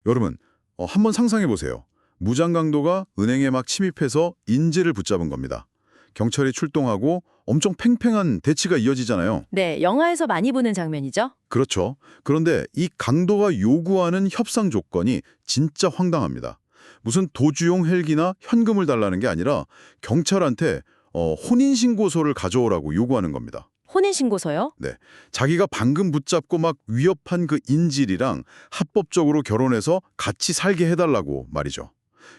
여러분, 한번 상상해 보세요. 무장강도가 은행에 막 침입해서 인질을 붙잡은 겁니다. 경찰이 출동하고 엄청 팽팽한 대치가 이어지잖아요. 네, 영화에서 많이 보는 장면이죠. 그렇죠. 그런데 이 강도가 요구하는 협상 조건이 진짜 황당합니다. 무슨 도주용 헬기나 현금을 달라는 게 아니라 경찰한테 혼인신고서를 가져오라고 요구하는 겁니다. 혼인신고서요? 네, 자기가 방금 붙잡고 막 위협한 그 인질이랑 합법적으로 결혼해서 같이 살게 해달라고 말이죠.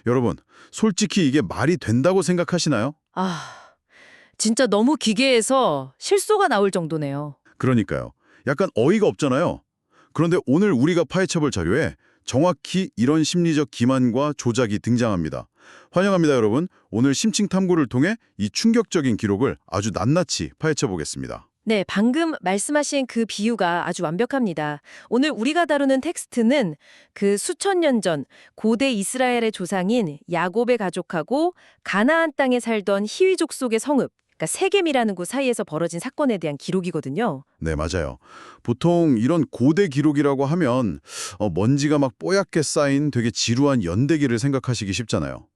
여러분, 솔직히 이게 말이 된다고 생각하시나요? 진짜 너무 기괴해서 실소가 나올 정도네요. 그러니까요. 약간 어이가 없잖아요. 그런데 오늘 우리가 파헤쳐볼 자료에 정확히 이런 심리적 기만과 조작이 등장합니다. 환영합니다, 여러분. 오늘 심층 탐구를 통해 이 충격적인 기록을 아주 낱낱이 파헤쳐보겠습니다. 네, 방금 말씀하신 그 비유가 아주 완벽합니다. 오늘 우리가 다루는 텍스트는 그 수천 년 전 고대 이스라엘의 조상인 야곱의 가족하고 가나안 땅에 살던 히위족 속의 성읍, 그러니까 세겜이라는 곳 사이에서 벌어진 사건에 대한 기록이거든요. 네, 맞아요. 보통 이런 고대 기록이라고 하면 먼지가 막 뽀얗게 쌓인 되게 지루한 연대기를 생각하시기 쉽잖아요.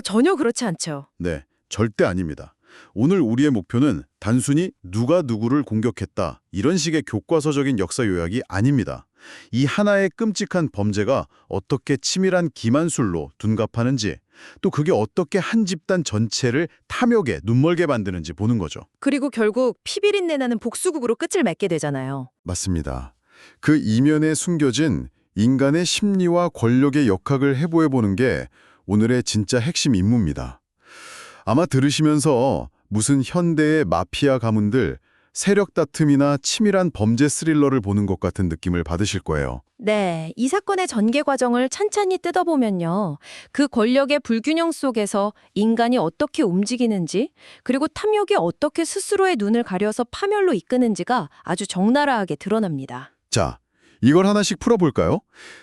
전혀 그렇지 않죠. 네, 절대 아닙니다. 오늘 우리의 목표는 단순히 누가 누구를 공격했다 이런 식의 교과서적인 역사 요약이 아닙니다. 이 하나의 끔찍한 범죄가 어떻게 치밀한 기만술로 둔갑하는지, 또 그게 어떻게 한 집단 전체를 탐욕에 눈멀게 만드는지 보는 거죠. 그리고 결국 피비린내 나는 복수국으로 끝을 맺게 되잖아요. 맞습니다. 그 이면에 숨겨진 인간의 심리와 권력의 역학을 해부해보는 게 오늘의 진짜 핵심 임무입니다. 아마 들으시면서 무슨 현대의 마피아 가문들, 세력 다툼이나 치밀한 범죄 스릴러를 보는 것 같은 느낌을 받으실 거예요. 네, 이 사건의 전개 과정을 찬찬히 뜯어보면요. 그 권력의 불균형 속에서 인간이 어떻게 움직이는지, 그리고 탐욕이 어떻게 스스로의 눈을 가려서 파멸로 이끄는지가 아주 적나라하게 드러납니다. 자, 이걸 하나씩 풀어볼까요?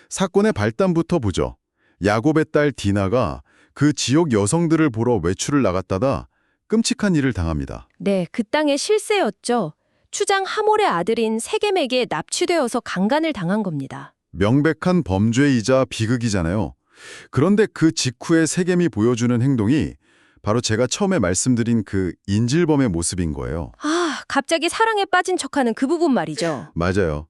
사건의 발단부터 보죠. 야곱의 딸 디나가 그 지역 여성들을 보러 외출을 나갔다가 끔찍한 일을 당합니다. 네, 그 땅의 실세였죠. 추장 하몰의 아들인 세겜에게 납치되어서 강간을 당한 겁니다. 명백한 범죄이자 비극이잖아요. 그런데 그 직후에 세겜이 보여주는 행동이 바로 제가 처음에 말씀드린 그 인질범의 모습인 거예요. 갑자기 사랑에 빠진 척하는 그 부분 말이죠. 맞아요.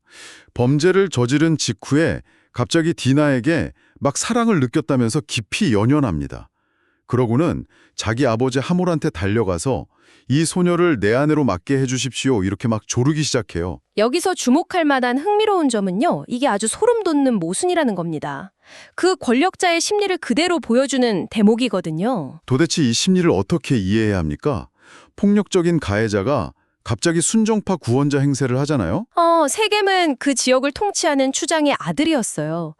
범죄를 저지른 직후에 갑자기 디나에게 막 사랑을 느꼈다면서 깊이 연연합니다. 그러고는 자기 아버지 하몰한테 달려가서 이 소녀를 내 아내로 맡게 해주십시오 이렇게 막 조르기 시작해요. 여기서 주목할 만한 흥미로운 점은요. 이게 아주 소름 돋는 모순이라는 겁니다. 그 권력자의 심리를 그대로 보여주는 대목이거든요. 도대체 이 심리를 어떻게 이해해야 합니까? 폭력적인 가해자가 갑자기 순정파 구원자 행세를 하잖아요. 세겜은 그 지역을 통치하는 추장의 아들이었어요.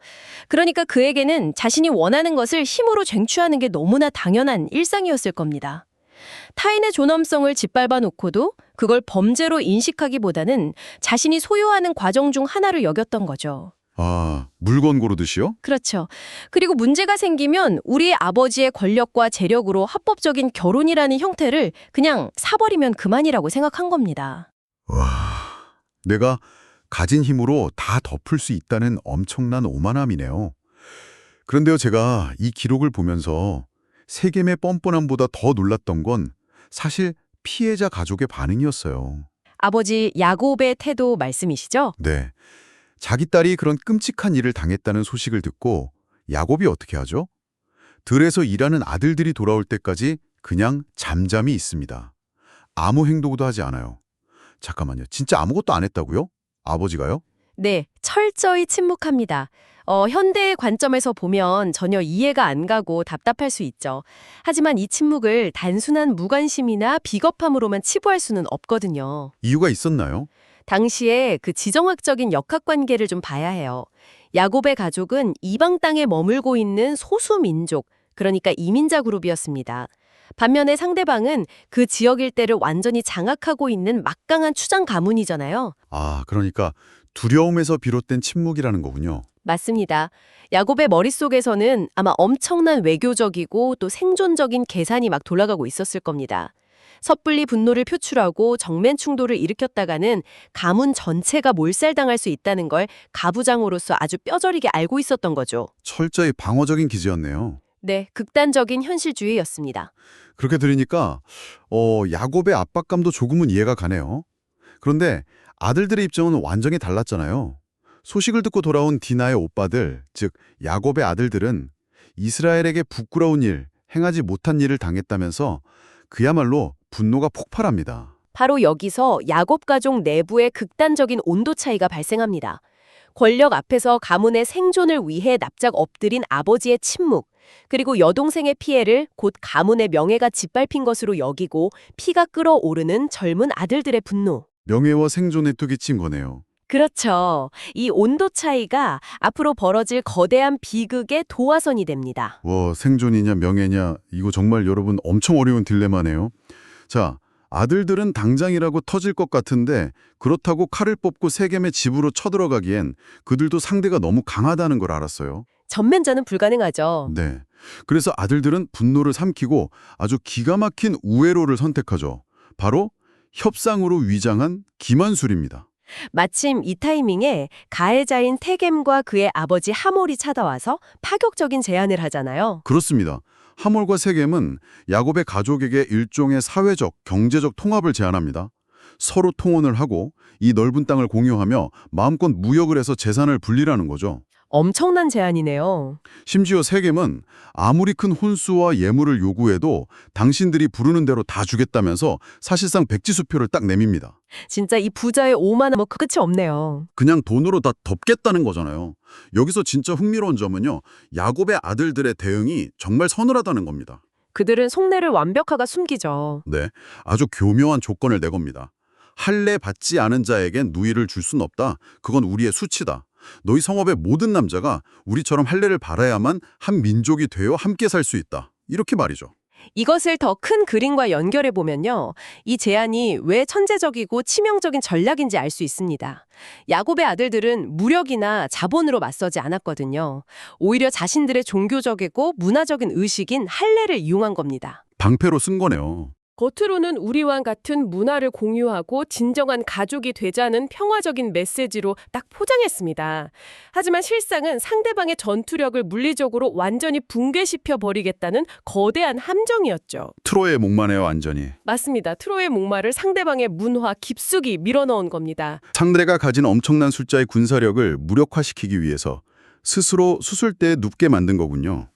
그러니까 그에게는 자신이 원하는 것을 힘으로 쟁취하는 게 너무나 당연한 일상이었을 겁니다. 타인의 존엄성을 짓밟아 놓고도 그걸 범죄로 인식하기보다는 자신이 소유하는 과정 중 하나를 여겼던 거죠. 물건 고르듯이요? 그렇죠. 그리고 문제가 생기면 우리의 아버지의 권력과 재력으로 합법적인 결혼이라는 형태를 그냥 사버리면 그만이라고 생각한 겁니다. 와, 내가 가진 힘으로 다 덮을 수 있다는 엄청난 오만함이네요. 그런데요, 제가 이 기록을 보면서 세겜의 뻔뻔함보다 더 놀랐던 건 사실 피해자 가족의 반응이었어요. 아버지 야곱의 태도 말씀이시죠? 네, 자기 딸이 그런 끔찍한 일을 당했다는 소식을 듣고 야곱이 어떻게 하죠? 들에서 일하는 아들들이 돌아올 때까지 그냥 잠잠히 있습니다. 아무 행동도 하지 않아요. 잠깐만요. 진짜 아무것도 안 했다고요? 아버지가요? 네, 철저히 침묵합니다. 현대의 관점에서 보면 전혀 이해가 안 가고 답답할 수 있죠. 하지만 이 침묵을 단순한 무관심이나 비겁함으로만 치부할 수는 없거든요. 이유가 있었나요? 당시에 그 지정학적인 역학관계를 좀 봐야 해요. 야곱의 가족은 이방 땅에 머물고 있는 소수 민족, 그러니까 이민자 그룹이었습니다. 반면에 상대방은 그 지역 일대를 완전히 장악하고 있는 막강한 추장 가문이잖아요. 그러니까 두려움에서 비롯된 침묵이라는 거군요. 맞습니다. 야곱의 머릿속에서는 아마 엄청난 외교적이고 또 생존적인 계산이 막 돌아가고 있었을 겁니다. 섣불리 분노를 표출하고 정면 충돌을 일으켰다가는 가문 전체가 몰살당할 수 있다는 걸 가부장으로서 아주 뼈저리게 알고 있었던 거죠. 철저히 방어적인 기지였네요. 네, 극단적인 현실주의였습니다. 그렇게 들으니까 야곱의 압박감도 조금은 이해가 가네요. 그런데 아들들의 입장은 완전히 달랐잖아요. 소식을 듣고 돌아온 디나의 오빠들, 즉 야곱의 아들들은 이스라엘에게 부끄러운 일, 행하지 못한 일을 당했다면서 그야말로 분노가 폭발합니다. 바로 여기서 야곱 가족 내부의 극단적인 온도 차이가 발생합니다. 권력 앞에서 가문의 생존을 위해 납작 엎드린 아버지의 침묵, 그리고 여동생의 피해를 곧 가문의 명예가 짓밟힌 것으로 여기고 피가 끓어오르는 젊은 아들들의 분노. 명예와 생존에 또 끼친 거네요. 그렇죠. 이 온도 차이가 앞으로 벌어질 거대한 비극의 도화선이 됩니다. 생존이냐 명예냐 이거 정말 여러분 엄청 어려운 딜레마네요. 자, 아들들은 당장이라고 터질 것 같은데 그렇다고 칼을 뽑고 세겜의 집으로 쳐들어가기엔 그들도 상대가 너무 강하다는 걸 알았어요. 전면전은 불가능하죠. 네. 그래서 아들들은 분노를 삼키고 아주 기가 막힌 우회로를 선택하죠. 바로 협상으로 위장한 기만술입니다. 마침 이 타이밍에 가해자인 태겜과 그의 아버지 하몰이 찾아와서 파격적인 제안을 하잖아요. 그렇습니다. 하몰과 세겜은 야곱의 가족에게 일종의 사회적, 경제적 통합을 제안합니다. 서로 통혼을 하고 이 넓은 땅을 공유하며 마음껏 무역을 해서 재산을 분리라는 거죠. 엄청난 제안이네요. 심지어 세겜은 아무리 큰 혼수와 예물을 요구해도 당신들이 부르는 대로 다 주겠다면서 사실상 백지수표를 딱 내밉니다. 진짜 이 부자의 오만은 뭐 끝이 없네요. 그냥 돈으로 다 덮겠다는 거잖아요. 여기서 진짜 흥미로운 점은요. 야곱의 아들들의 대응이 정말 서늘하다는 겁니다. 그들은 속내를 완벽하게 숨기죠. 네, 아주 교묘한 조건을 내겁니다. 할례 받지 않은 자에겐 누이를 줄 순 없다. 그건 우리의 수치다. 너희 성읍의 모든 남자가 우리처럼 할례를 받아야만 한 민족이 되어 함께 살 수 있다. 이렇게 말이죠. 이것을 더 큰 그림과 연결해 보면요. 이 제안이 왜 천재적이고 치명적인 전략인지 알 수 있습니다. 야곱의 아들들은 무력이나 자본으로 맞서지 않았거든요. 오히려 자신들의 종교적이고 문화적인 의식인 할례를 이용한 겁니다. 방패로 쓴 거네요. 겉으로는 우리와 같은 문화를 공유하고 진정한 가족이 되자는 평화적인 메시지로 딱 포장했습니다. 하지만 실상은 상대방의 전투력을 물리적으로 완전히 붕괴시켜 버리겠다는 거대한 함정이었죠. 트로이의 목마네요, 완전히. 맞습니다. 트로이의 목마를 상대방의 문화 깊숙이 밀어넣은 겁니다. 상대가 가진 엄청난 숫자의 군사력을 무력화시키기 위해서 스스로 수술대에 눕게 만든 거군요.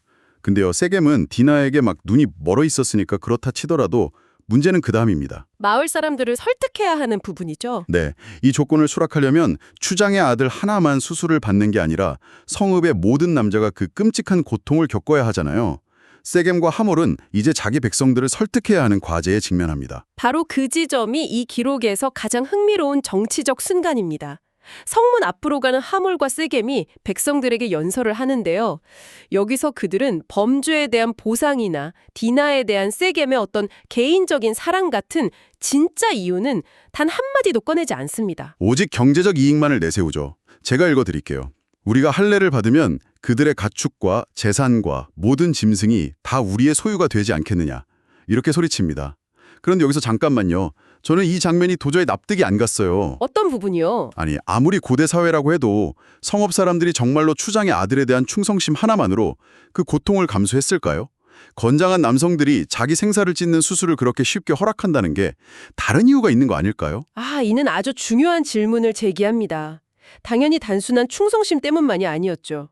근데요, 세겜은 디나에게 막 눈이 멀어 있었으니까 그렇다 치더라도 문제는 그 다음입니다. 마을 사람들을 설득해야 하는 부분이죠. 네, 이 조건을 수락하려면 추장의 아들 하나만 수술을 받는 게 아니라 성읍의 모든 남자가 그 끔찍한 고통을 겪어야 하잖아요. 세겜과 하몰은 이제 자기 백성들을 설득해야 하는 과제에 직면합니다. 바로 그 지점이 이 기록에서 가장 흥미로운 정치적 순간입니다. 성문 앞으로 가는 하몰과 세겜이 백성들에게 연설을 하는데요. 여기서 그들은 범죄에 대한 보상이나 디나에 대한 세겜의 어떤 개인적인 사랑 같은 진짜 이유는 단 한마디도 꺼내지 않습니다. 오직 경제적 이익만을 내세우죠. 제가 읽어드릴게요. 우리가 할례를 받으면 그들의 가축과 재산과 모든 짐승이 다 우리의 소유가 되지 않겠느냐. 이렇게 소리칩니다. 그런데 여기서 잠깐만요. 저는 이 장면이 도저히 납득이 안 갔어요. 어떤 부분이요? 아니, 아무리 고대 사회라고 해도 성읍 사람들이 정말로 추장의 아들에 대한 충성심 하나만으로 그 고통을 감수했을까요? 건장한 남성들이 자기 생사를 찢는 수술을 그렇게 쉽게 허락한다는 게 다른 이유가 있는 거 아닐까요? 이는 아주 중요한 질문을 제기합니다. 당연히 단순한 충성심 때문만이 아니었죠.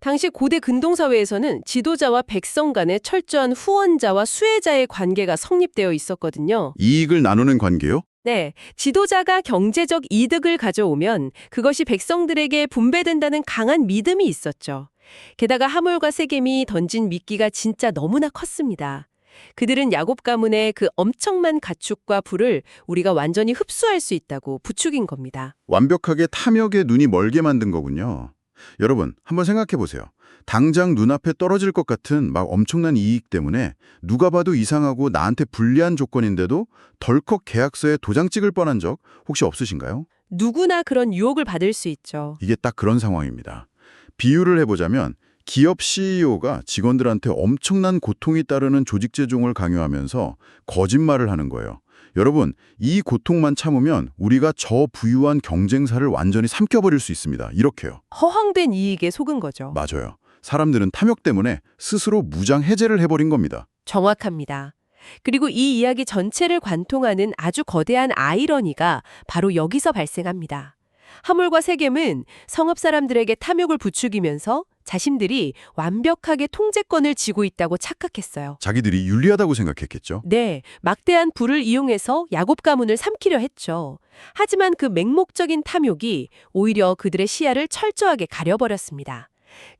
당시 고대 근동사회에서는 지도자와 백성 간의 철저한 후원자와 수혜자의 관계가 성립되어 있었거든요. 이익을 나누는 관계요? 네, 지도자가 경제적 이득을 가져오면 그것이 백성들에게 분배된다는 강한 믿음이 있었죠. 게다가 하몰과 세겜이 던진 미끼가 진짜 너무나 컸습니다. 그들은 야곱 가문의 그 엄청난 가축과 부를 우리가 완전히 흡수할 수 있다고 부추긴 겁니다. 완벽하게 탐욕의 눈이 멀게 만든 거군요. 여러분, 한번 생각해 보세요. 당장 눈앞에 떨어질 것 같은 막 엄청난 이익 때문에 누가 봐도 이상하고 나한테 불리한 조건인데도 덜컥 계약서에 도장 찍을 뻔한 적 혹시 없으신가요? 누구나 그런 유혹을 받을 수 있죠. 이게 딱 그런 상황입니다. 비유를 해보자면 기업 CEO가 직원들한테 엄청난 고통이 따르는 조직 재종을 강요하면서 거짓말을 하는 거예요. 여러분, 이 고통만 참으면 우리가 저 부유한 경쟁사를 완전히 삼켜버릴 수 있습니다. 이렇게요. 허황된 이익에 속은 거죠. 맞아요. 사람들은 탐욕 때문에 스스로 무장 해제를 해버린 겁니다. 정확합니다. 그리고 이 이야기 전체를 관통하는 아주 거대한 아이러니가 바로 여기서 발생합니다. 하물과 세겜은 성읍 사람들에게 탐욕을 부추기면서 자신들이 완벽하게 통제권을 쥐고 있다고 착각했어요. 자기들이 윤리하다고 생각했겠죠. 네, 막대한 부를 이용해서 야곱 가문을 삼키려 했죠. 하지만 그 맹목적인 탐욕이 오히려 그들의 시야를 철저하게 가려버렸습니다.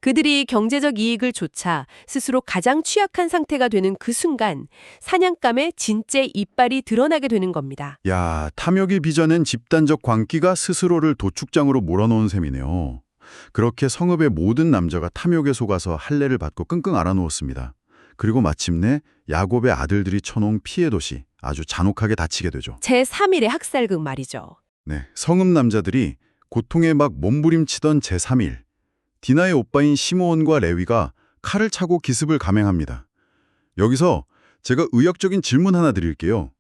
그들이 경제적 이익을 좇아 스스로 가장 취약한 상태가 되는 그 순간 사냥감의 진짜 이빨이 드러나게 되는 겁니다. 야, 탐욕이 빚어낸 집단적 광기가 스스로를 도축장으로 몰아넣은 셈이네요. 그렇게 성읍의 모든 남자가 탐욕에 속아서 할례를 받고 끙끙 앓아누웠습니다. 그리고 마침내 야곱의 아들들이 쳐놓은 피해 도시, 아주 잔혹하게 다치게 되죠. 제3일의 학살극 말이죠. 네, 성읍 남자들이 고통에 막 몸부림치던 제3일, 디나의 오빠인 시므온과 레위가 칼을 차고 기습을 감행합니다. 여기서 제가 의학적인 질문 하나 드릴게요.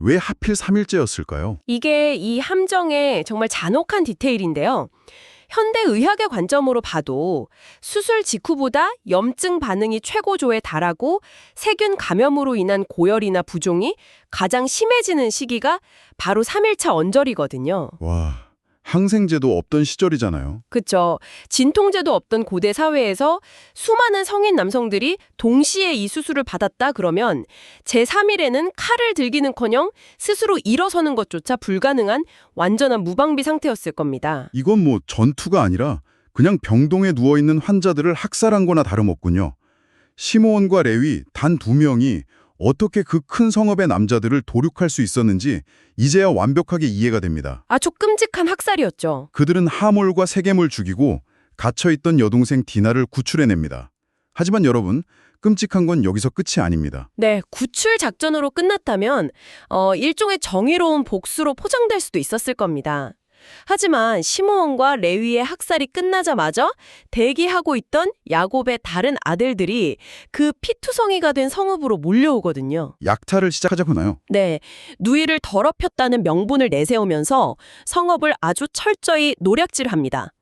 왜 하필 3일째였을까요? 이게 이 함정의 정말 잔혹한 디테일인데요. 현대 의학의 관점으로 봐도 수술 직후보다 염증 반응이 최고조에 달하고 세균 감염으로 인한 고열이나 부종이 가장 심해지는 시기가 바로 3일차 언저리거든요. 와, 항생제도 없던 시절이잖아요. 그쵸. 진통제도 없던 고대 사회에서 수많은 성인 남성들이 동시에 이 수술을 받았다 그러면 제3일에는 칼을 들기는커녕 스스로 일어서는 것조차 불가능한 완전한 무방비 상태였을 겁니다. 이건 뭐 전투가 아니라 그냥 병동에 누워있는 환자들을 학살한 거나 다름없군요. 시므온과 레위 단 2명이 어떻게 그 큰 성읍의 남자들을 도륙할 수 있었는지 이제야 완벽하게 이해가 됩니다. 아주 끔찍한 학살이었죠. 그들은 하몰과 세겜을 죽이고 갇혀있던 여동생 디나를 구출해냅니다. 하지만 여러분, 끔찍한 건 여기서 끝이 아닙니다. 네, 구출 작전으로 끝났다면 일종의 정의로운 복수로 포장될 수도 있었을 겁니다. 하지만 시므온과 레위의 학살이 끝나자마자 대기하고 있던 야곱의 다른 아들들이 그 피투성이가 된 성읍으로 몰려오거든요. 약탈을 시작하자꾸나요. 네, 누이를 더럽혔다는 명분을 내세우면서 성읍을 아주 철저히 노략질합니다.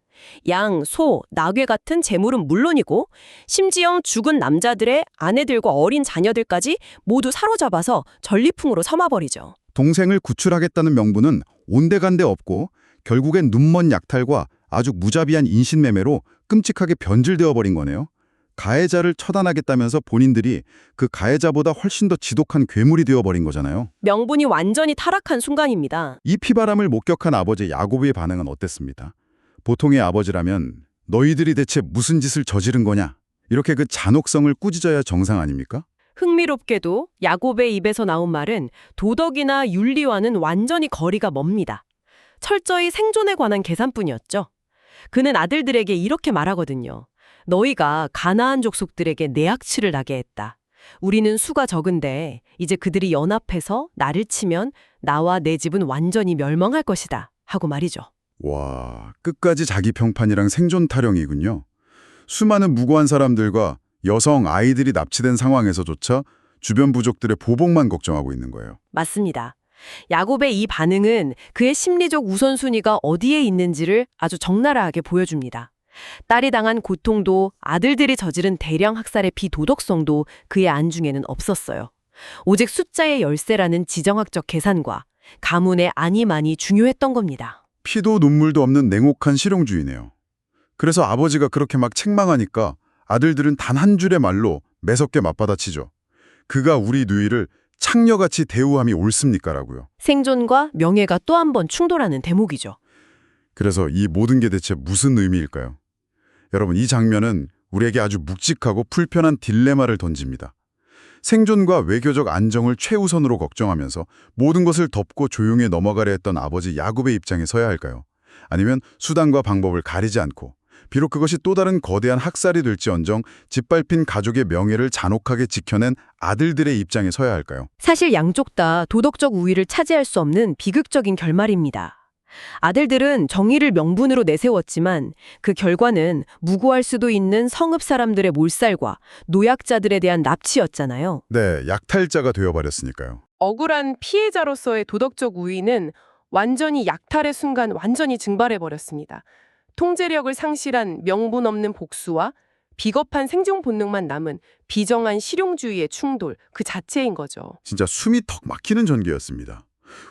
양, 소, 나귀 같은 재물은 물론이고 심지어 죽은 남자들의 아내들과 어린 자녀들까지 모두 사로잡아서 전리품으로 삼아버리죠. 동생을 구출하겠다는 명분은 온데간데 없고 결국엔 눈먼 약탈과 아주 무자비한 인신매매로 끔찍하게 변질되어 버린 거네요. 가해자를 처단하겠다면서 본인들이 그 가해자보다 훨씬 더 지독한 괴물이 되어버린 거잖아요. 명분이 완전히 타락한 순간입니다. 이 피바람을 목격한 아버지 야곱의 반응은 어땠습니까? 보통의 아버지라면 너희들이 대체 무슨 짓을 저지른 거냐? 이렇게 그 잔혹성을 꾸짖어야 정상 아닙니까? 흥미롭게도 야곱의 입에서 나온 말은 도덕이나 윤리와는 완전히 거리가 멉니다. 철저히 생존에 관한 계산뿐이었죠. 그는 아들들에게 이렇게 말하거든요. 너희가 가나안 족속들에게 내 악취를 나게 했다. 우리는 수가 적은데 이제 그들이 연합해서 나를 치면 나와 내 집은 완전히 멸망할 것이다. 하고 말이죠. 와, 끝까지 자기 평판이랑 생존 타령이군요. 수많은 무고한 사람들과 여성, 아이들이 납치된 상황에서조차 주변 부족들의 보복만 걱정하고 있는 거예요. 맞습니다. 야곱의 이 반응은 그의 심리적 우선순위가 어디에 있는지를 아주 적나라하게 보여줍니다. 딸이 당한 고통도 아들들이 저지른 대량 학살의 비도덕성도 그의 안중에는 없었어요. 오직 숫자의 열쇠라는 지정학적 계산과 가문의 안위만이 중요했던 겁니다. 피도 눈물도 없는 냉혹한 실용주의네요. 그래서 아버지가 그렇게 막 책망하니까 아들들은 단 한 줄의 말로 매섭게 맞받아치죠. 그가 우리 누이를 창녀같이 대우함이 옳습니까? 라고요. 생존과 명예가 또 한 번 충돌하는 대목이죠. 그래서 이 모든 게 대체 무슨 의미일까요? 여러분, 이 장면은 우리에게 아주 묵직하고 불편한 딜레마를 던집니다. 생존과 외교적 안정을 최우선으로 걱정하면서 모든 것을 덮고 조용히 넘어가려 했던 아버지 야곱의 입장에 서야 할까요? 아니면 수단과 방법을 가리지 않고 비록 그것이 또 다른 거대한 학살이 될지언정 짓밟힌 가족의 명예를 잔혹하게 지켜낸 아들들의 입장에 서야 할까요? 사실 양쪽 다 도덕적 우위를 차지할 수 없는 비극적인 결말입니다. 아들들은 정의를 명분으로 내세웠지만 그 결과는 무고할 수도 있는 성읍 사람들의 몰살과 노약자들에 대한 납치였잖아요. 네, 약탈자가 되어버렸으니까요. 억울한 피해자로서의 도덕적 우위는 완전히 약탈의 순간 완전히 증발해버렸습니다. 통제력을 상실한 명분 없는 복수와 비겁한 생존 본능만 남은 비정한 실용주의의 충돌 그 자체인 거죠. 진짜 숨이 턱 막히는 전개였습니다.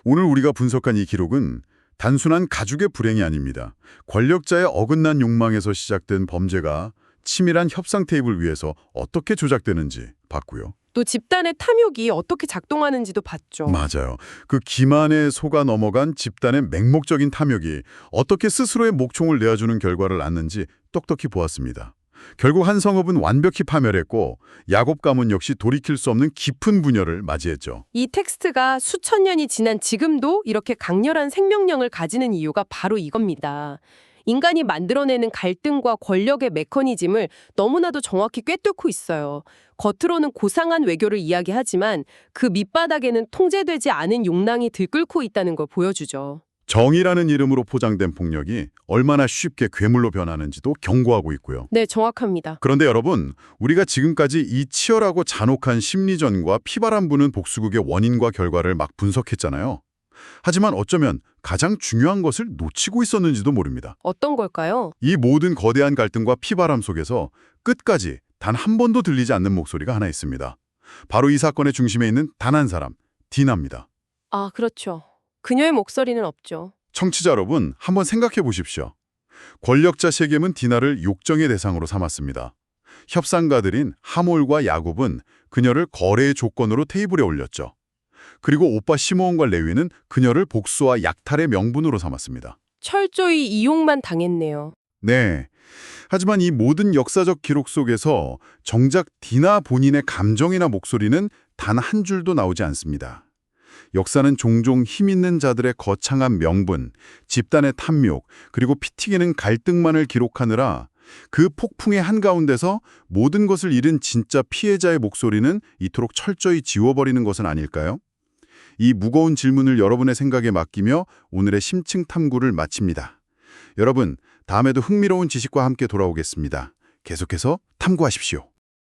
오늘 우리가 분석한 이 기록은 단순한 가족의 불행이 아닙니다. 권력자의 어긋난 욕망에서 시작된 범죄가 치밀한 협상 테이블 위에서 어떻게 조작되는지 봤고요. 또 집단의 탐욕이 어떻게 작동하는지도 봤죠. 맞아요. 그 기만에 속아 넘어간 집단의 맹목적인 탐욕이 어떻게 스스로의 목총을 내어주는 결과를 낳는지 똑똑히 보았습니다. 결국 한 성읍은 완벽히 파멸했고 야곱 가문 역시 돌이킬 수 없는 깊은 분열을 맞이했죠. 이 텍스트가 수천 년이 지난 지금도 이렇게 강렬한 생명력을 가지는 이유가 바로 이겁니다. 인간이 만들어내는 갈등과 권력의 메커니즘을 너무나도 정확히 꿰뚫고 있어요. 겉으로는 고상한 외교를 이야기하지만 그 밑바닥에는 통제되지 않은 욕망이 들끓고 있다는 걸 보여주죠. 정의라는 이름으로 포장된 폭력이 얼마나 쉽게 괴물로 변하는지도 경고하고 있고요. 네, 정확합니다. 그런데 여러분, 우리가 지금까지 이 치열하고 잔혹한 심리전과 피바람 부는 복수극의 원인과 결과를 막 분석했잖아요. 하지만 어쩌면 가장 중요한 것을 놓치고 있었는지도 모릅니다. 어떤 걸까요? 이 모든 거대한 갈등과 피바람 속에서 끝까지 단 한 번도 들리지 않는 목소리가 하나 있습니다. 바로 이 사건의 중심에 있는 단 한 사람, 디나입니다. 아, 그렇죠. 그녀의 목소리는 없죠. 청취자 여러분, 한번 생각해 보십시오. 권력자 세겜은 디나를 욕정의 대상으로 삼았습니다. 협상가들인 하몰과 야곱은 그녀를 거래의 조건으로 테이블에 올렸죠. 그리고 오빠 시므온과 레위는 그녀를 복수와 약탈의 명분으로 삼았습니다. 철저히 이용만 당했네요. 네. 하지만 이 모든 역사적 기록 속에서 정작 디나 본인의 감정이나 목소리는 단 한 줄도 나오지 않습니다. 역사는 종종 힘 있는 자들의 거창한 명분, 집단의 탐욕, 그리고 피 튀기는 갈등만을 기록하느라 그 폭풍의 한가운데서 모든 것을 잃은 진짜 피해자의 목소리는 이토록 철저히 지워버리는 것은 아닐까요? 이 무거운 질문을 여러분의 생각에 맡기며 오늘의 심층 탐구를 마칩니다. 여러분, 다음에도 흥미로운 지식과 함께 돌아오겠습니다. 계속해서 탐구하십시오.